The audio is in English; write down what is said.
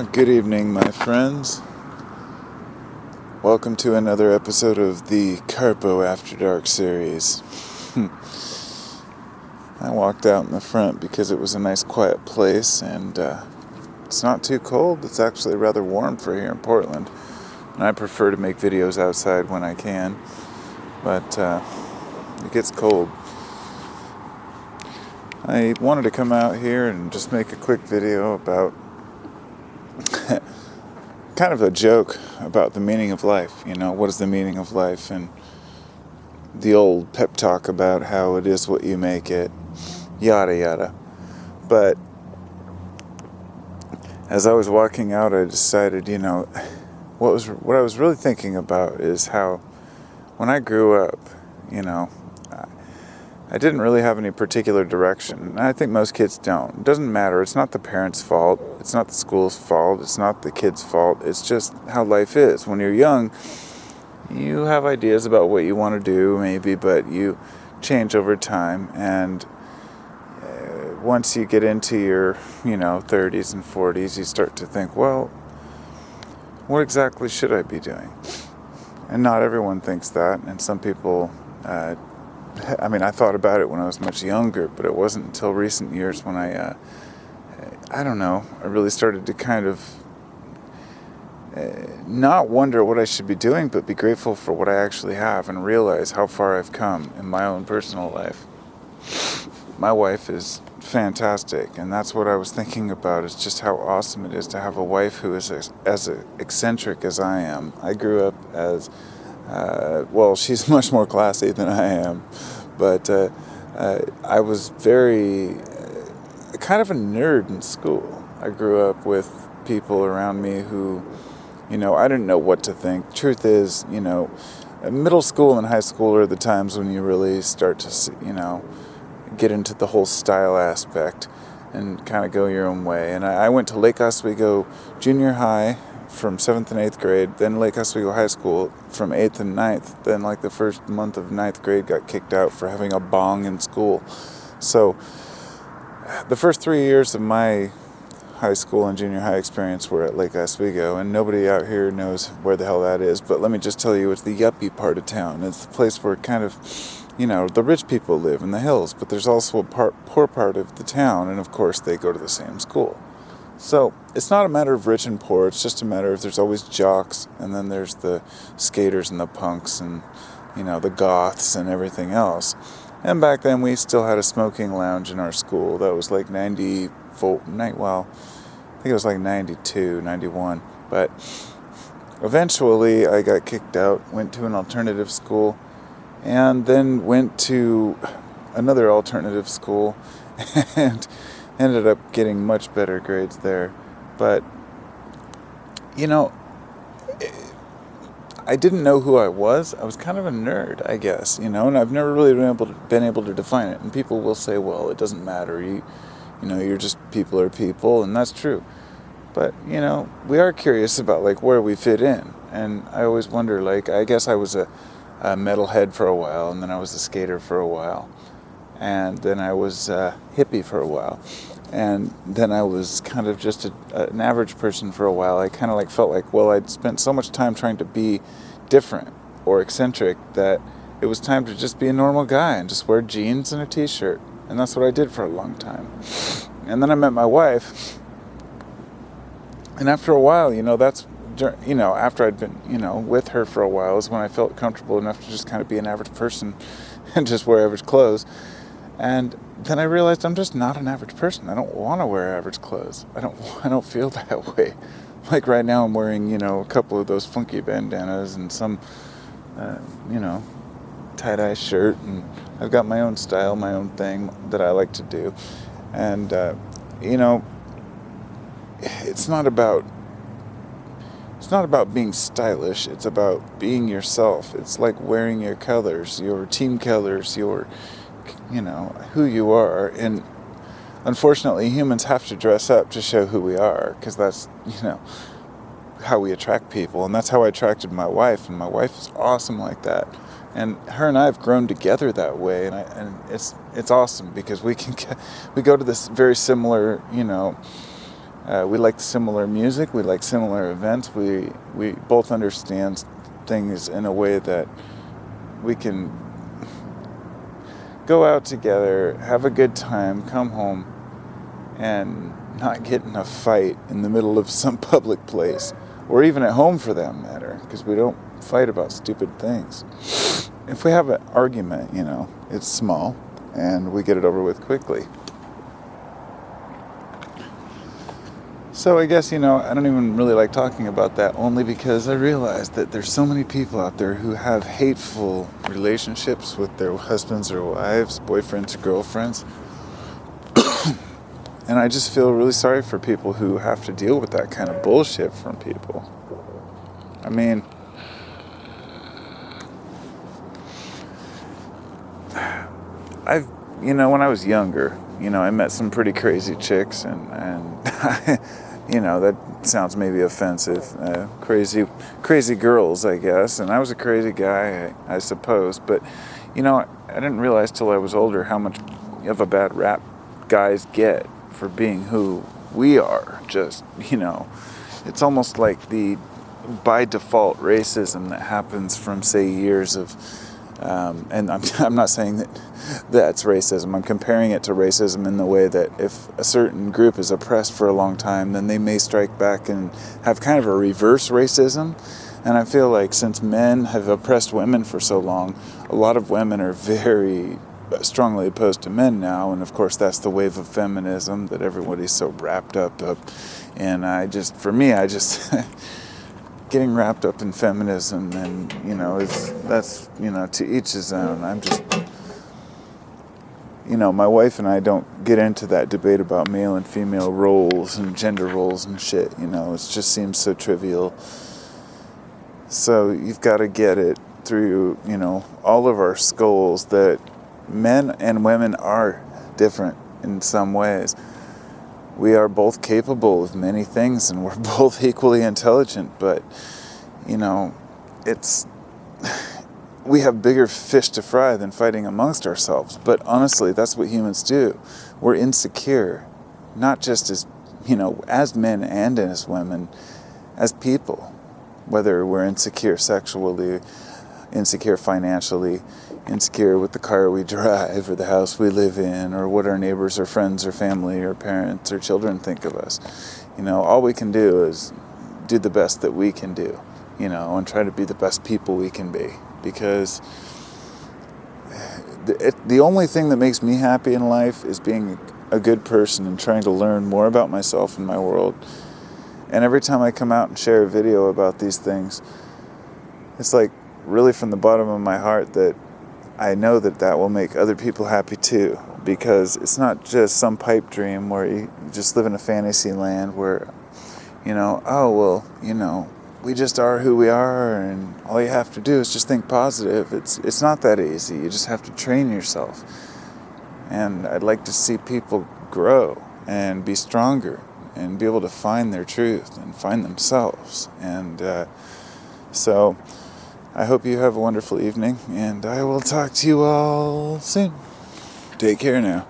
Good evening, my friends. Welcome to another episode of the Carpo After Dark series. I walked out in the front because it was a nice quiet place and it's not too cold. It's actually rather warm for here in Portland. And I prefer to make videos outside when I can, but it gets cold. I wanted to come out here and just make a quick video about kind of a joke about the meaning of life. You know, what is the meaning of life? And the old pep talk about how it is what you make it, yada yada. But as I was walking out, I decided, what I was really thinking about is how when I grew up, I didn't really have any particular direction. And I think most kids don't. It doesn't matter. It's not the parents' fault. It's not the school's fault. It's not the kid's fault. It's just how life is. When you're young, you have ideas about what you want to do, maybe, but you change over time. And once you get into your, 30s and 40s, you start to think, well, what exactly should I be doing? And not everyone thinks that. And some people... I thought about it when I was much younger, but it wasn't until recent years when I really started to kind of not wonder what I should be doing, but be grateful for what I actually have and realize how far I've come in my own personal life. My wife is fantastic, and that's what I was thinking about, is just how awesome it is to have a wife who is as eccentric as I am. I grew up as... she's much more classy than I am, but I was very kind of a nerd in school. I grew up with people around me who, I didn't know what to think. Truth is, middle school and high school are the times when you really start to, get into the whole style aspect and kind of go your own way. And I went to Lake Oswego Junior High from 7th and 8th grade, then Lake Oswego High School from 8th and 9th, then like the first month of 9th grade got kicked out for having a bong in school. So the first 3 years of my high school and junior high experience were at Lake Oswego, and nobody out here knows where the hell that is, but let me just tell you, it's the yuppie part of town. It's the place where kind of, the rich people live in the hills, but there's also a poor part of the town, and of course they go to the same school. So it's not a matter of rich and poor, it's just a matter of there's always jocks, and then there's the skaters and the punks and, the goths and everything else. And back then we still had a smoking lounge in our school that was like 92, 91. But eventually I got kicked out, went to an alternative school, and then went to another alternative school, and ended up getting much better grades there. But, I didn't know who I was. I was kind of a nerd, I guess, and I've never really been able to define it. And people will say, well, it doesn't matter. You're just people are people, and that's true. But, we are curious about, where we fit in. And I always wonder, I guess I was a metalhead for a while, and then I was a skater for a while. And then I was a hippie for a while. And then I was kind of just an average person for a while. I kind of felt like, I'd spent so much time trying to be different or eccentric that it was time to just be a normal guy and just wear jeans and a t-shirt. And that's what I did for a long time. And then I met my wife. And after a while, after I'd been, with her for a while is when I felt comfortable enough to just kind of be an average person and just wear average clothes. And then I realized I'm just not an average person. I don't want to wear average clothes. I don't feel that way. Like right now I'm wearing, a couple of those funky bandanas and some, tie-dye shirt. And I've got my own style, my own thing that I like to do. And, it's not about being stylish. It's about being yourself. It's like wearing your colors, your team colors, your... who you are. And unfortunately humans have to dress up to show who we are, because that's how we attract people. And that's how I attracted my wife, and my wife is awesome like that. And her and I have grown together that way, and it's awesome because we go to this very similar We like similar music. We like similar events. We both understand things in a way that we can go out together, have a good time, come home, and not get in a fight in the middle of some public place, or even at home for that matter, because we don't fight about stupid things. If we have an argument, it's small, and we get it over with quickly. So I guess, I don't even really like talking about that, only because I realize that there's so many people out there who have hateful relationships with their husbands or wives, boyfriends or girlfriends. And I just feel really sorry for people who have to deal with that kind of bullshit from people. I mean, when I was younger, I met some pretty crazy chicks, and that sounds maybe offensive. Crazy girls, I guess. And I was a crazy guy, I suppose. But, I didn't realize till I was older how much of a bad rap guys get for being who we are. Just, it's almost like the by default racism that happens from, say, years of, and I'm not saying that that's racism. I'm comparing it to racism in the way that if a certain group is oppressed for a long time, then they may strike back and have kind of a reverse racism. And I feel like since men have oppressed women for so long, a lot of women are very strongly opposed to men now, and of course that's the wave of feminism that everybody's so wrapped up. And getting wrapped up in feminism, and that's to each his own. I'm just, my wife and I don't get into that debate about male and female roles and gender roles and shit. It just seems so trivial. So you've got to get it through all of our skulls that men and women are different in some ways. We are both capable of many things, and we're both equally intelligent, but, we have bigger fish to fry than fighting amongst ourselves. But honestly, that's what humans do. We're insecure, not just as, as men and as women, as people. Whether we're insecure sexually, insecure financially, insecure with the car we drive or the house we live in, or what our neighbors or friends or family or parents or children think of us. All we can do is do the best that we can do, and try to be the best people we can be. Because the only thing that makes me happy in life is being a good person and trying to learn more about myself and my world. And every time I come out and share a video about these things, it's like really from the bottom of my heart that I know that will make other people happy too. Because it's not just some pipe dream where you just live in a fantasy land where, we just are who we are, and all you have to do is just think positive. It's not that easy. You just have to train yourself. And I'd like to see people grow and be stronger and be able to find their truth and find themselves. And so I hope you have a wonderful evening, and I will talk to you all soon. Take care now.